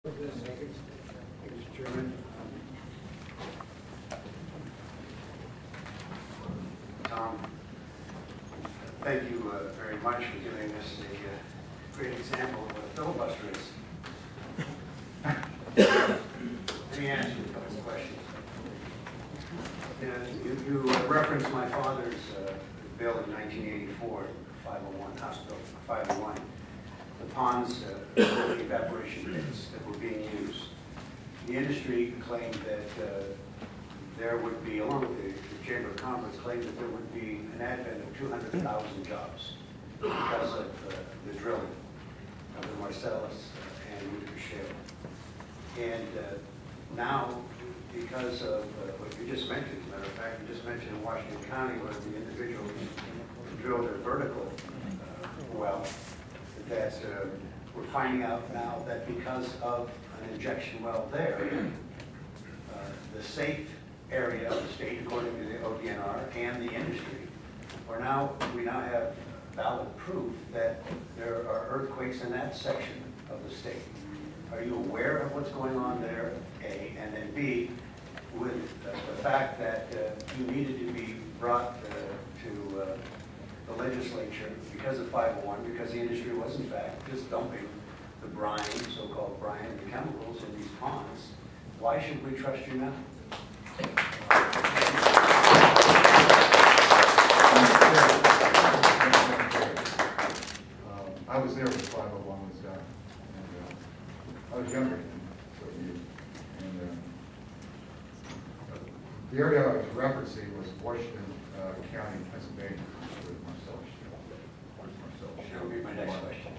Mr. Chairman. Tom, thank you very much for giving us a great example of what a filibuster is. Let me ask you a couple of questions. You referenced my father's bill in 1984, 501, House Bill 501. The ponds, the evaporation pits that were being used. The industry claimed that there would be, along with the Chamber of Commerce, claimed that there would be an advent of 200,000 jobs because of the drilling of the Marcellus and Utica Shale. And now, because of what you just mentioned, as a matter of fact, you just mentioned in Washington County where the individuals drilled their vertical well, that we're finding out now that because of an injection well there, the safe area of the state, according to the ODNR and the industry, we now have valid proof that there are earthquakes in that section of the state. Are you aware of what's going on there, A, and then B, with the fact that you needed to be brought to the legislature because of 501, because the industry was in fact just dumping the brine, so-called brine, and the chemicals in these ponds. Why should we trust you now? I was there when 501 was done. And, I was younger than you. And the area I was referencing was Washington County, Pennsylvania. That would be my next question.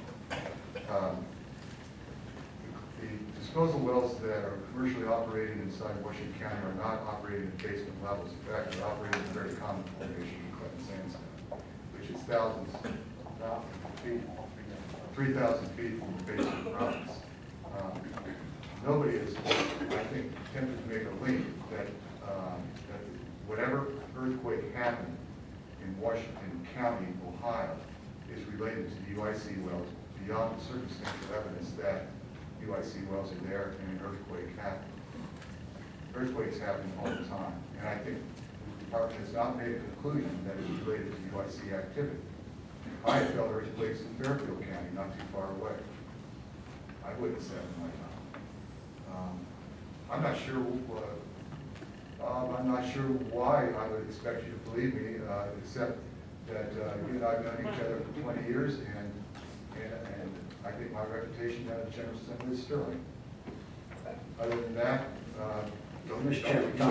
The disposal wells that are commercially operating inside Washington County are not operating at basement levels. In fact, they're operating in a very common formation in Clinton Sandstone, which is 3,000 feet from the base of the province. Nobody is, I think, tempted to make a link that whatever earthquake happened in Washington County, Ohio, is related to the UIC wells beyond the circumstantial evidence that UIC wells are there and an earthquake happened. Earthquakes happen all the time, and I think the department has not made a conclusion that it's related to UIC activity. I have felt earthquakes in Fairfield County, not too far away. I witnessed that in my time. I'm not sure why I would expect you to believe me, except that you and I have known each other for 20 years, and I think my reputation as a General Assembly is sterling. Other than that, Mr. Chairman,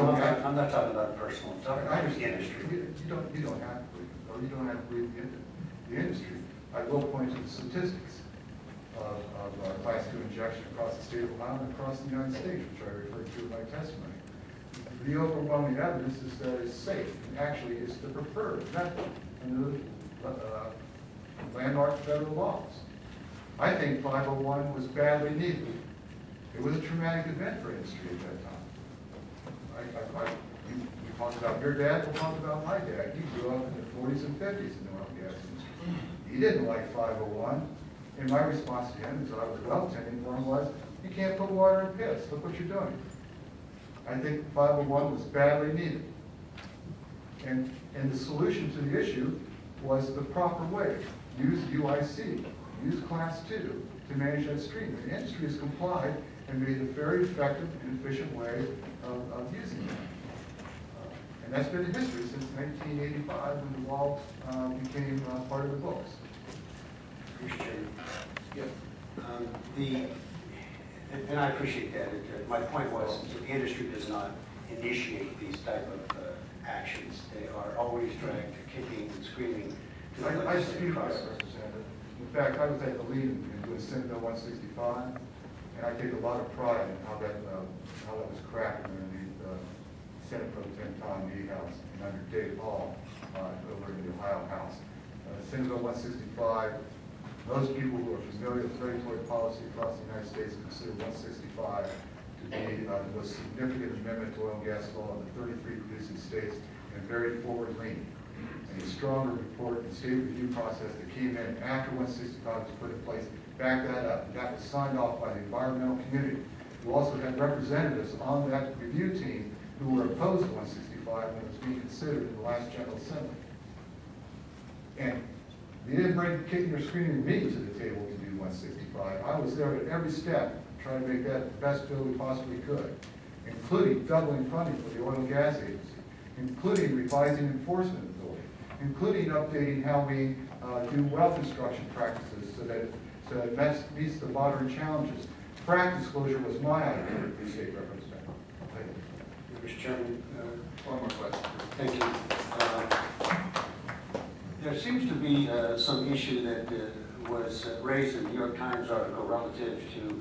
I'm not talking about personal. I'm talking about the industry. You don't have to believe it, or you don't have to believe the industry. I will point to the statistics of Class 2 injection across the state of Ohio and across the United States, which I referred to in my testimony. The overwhelming evidence is that it's safe, and actually it's the preferred method in the landmark federal laws. I think 501 was badly needed. It was a traumatic event for industry at that time. You talked about your dad, we'll talk about my dad. He grew up in the 40s and 50s in the oil and gas industry. He didn't like 501, and my response to him, as I was well tending for him, was, you can't put water in pits. Look what you're doing. I think 501 was badly needed. And the solution to the issue was the proper way. Use UIC, use Class 2 to manage that stream. The industry has complied and made a very effective and efficient way of using it. And that's been the history since 1985 when the law became part of the books. Yep. And I appreciate that. My point was the industry does not initiate these type of actions. They are always dragged kicking and screaming to the legislative process. In fact, I was at the lead in doing Senate Bill 165, and I take a lot of pride in how that was crafted underneath Senate Pro Tem Tom Niehaus and under Dave Hall over in the Ohio House. Senate Bill 165. Those people who are familiar with regulatory policy across the United States consider 165 to be the most significant amendment to oil and gas law in the 33 producing states, and very forward-leaning. And a stronger report and state review process that came in after 165 was put in place back that up. And that was signed off by the environmental community. We also had representatives on that review team who were opposed to 165 when it was being considered in the last General Assembly. And they didn't bring kicking or screaming me to the table to do 165. I was there at every step, trying to make that the best bill we possibly could, including doubling funding for the Oil and Gas Agency, including revising enforcement authority, including updating how we do well construction practices so that it meets the modern challenges. Frac disclosure was my idea, the state representative. Mr. Chairman, One more question. thank you. There seems to be some issue that was raised in the New York Times article relative to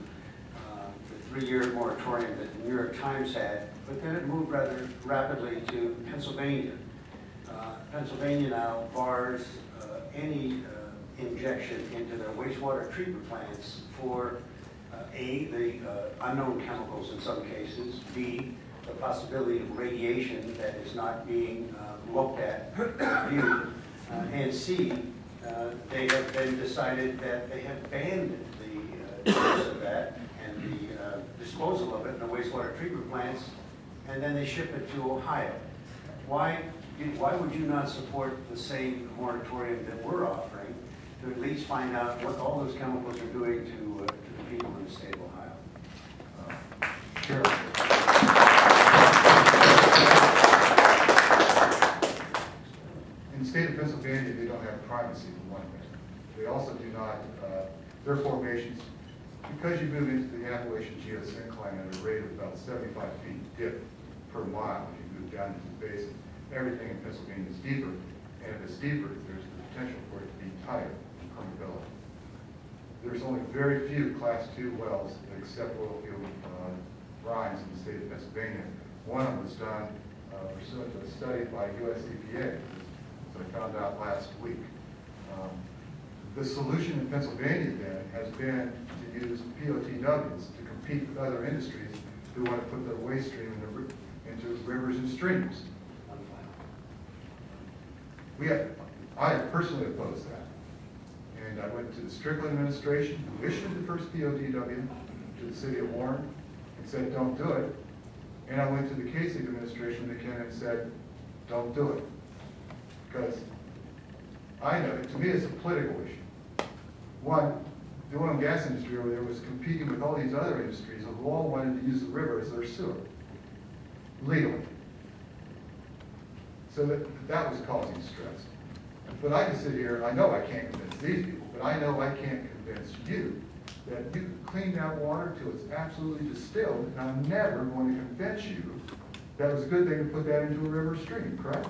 the 3-year moratorium that the New York Times had, but then it moved rather rapidly to Pennsylvania. Pennsylvania now bars any injection into their wastewater treatment plants for A, the unknown chemicals in some cases, B, the possibility of radiation that is not being looked at, reviewed, and C, they have then decided that they have banned the use of that and the disposal of it in the wastewater treatment plants, and then they ship it to Ohio. Why would you not support the same moratorium that we're offering to at least find out what all those chemicals are doing to the people in the state of Ohio? Sure. In the state of Pennsylvania, they don't have primacy for one thing. They also do not, their formations, because you move into the Appalachian geosyncline at a rate of about 75 feet dip per mile as you move down into the basin, everything in Pennsylvania is deeper, and if it's deeper, there's the potential for it to be tighter in permeability. There's only very few Class 2 wells that accept oil field brines in the state of Pennsylvania. One of them was done pursuant to a study by US EPA, as I found out last week. The solution in Pennsylvania then has been to use POTWs to compete with other industries who want to put their waste stream into rivers and streams. I personally oppose that. And I went to the Strickland administration, who issued the first POTW to the city of Warren, and said, don't do it. And I went to the Kasich administration that came in and said, don't do it. Because I know, to me, it's a political issue. One, the oil and gas industry over there was competing with all these other industries who all wanted to use the river as their sewer, legally. So that was causing stress. But I can sit here, I know I can't convince these people, but I know I can't convince you that you can clean that water till it's absolutely distilled, and I'm never going to convince you that it was a good thing to put that into a river stream, correct?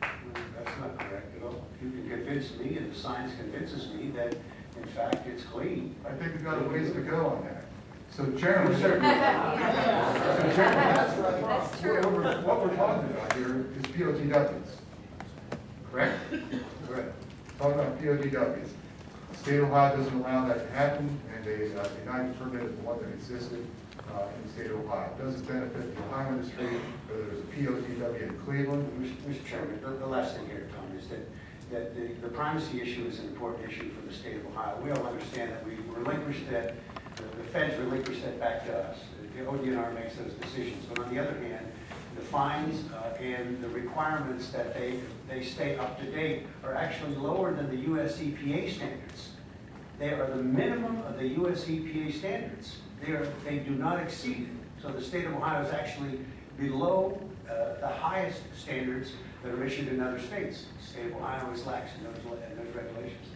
That's not correct at all. You can convince me, and the science convinces me that, in fact, it's clean. I think we've got a ways to go on that. So, Chairman, That's true. what we're talking about here is POTWs, correct? Correct. Talking about POTWs. The state of Ohio doesn't allow that to happen, and they denied the permit of the one that existed in the state of Ohio. It doesn't benefit the Ohio industry, whether there's a POTW in Cleveland. Mr. Chairman, the last thing here, Tom, is that the primacy issue is an important issue for the state of Ohio. We all understand that we relinquished that, the feds relinquished that back to us. The ODNR makes those decisions. But on the other hand, the fines and the requirements that they stay up to date are actually lower than the US EPA standards. They are the minimum of the US EPA standards. They do not exceed it. So the state of Ohio is actually below the highest standards that are issued in other states. The state of Ohio is lax in those regulations.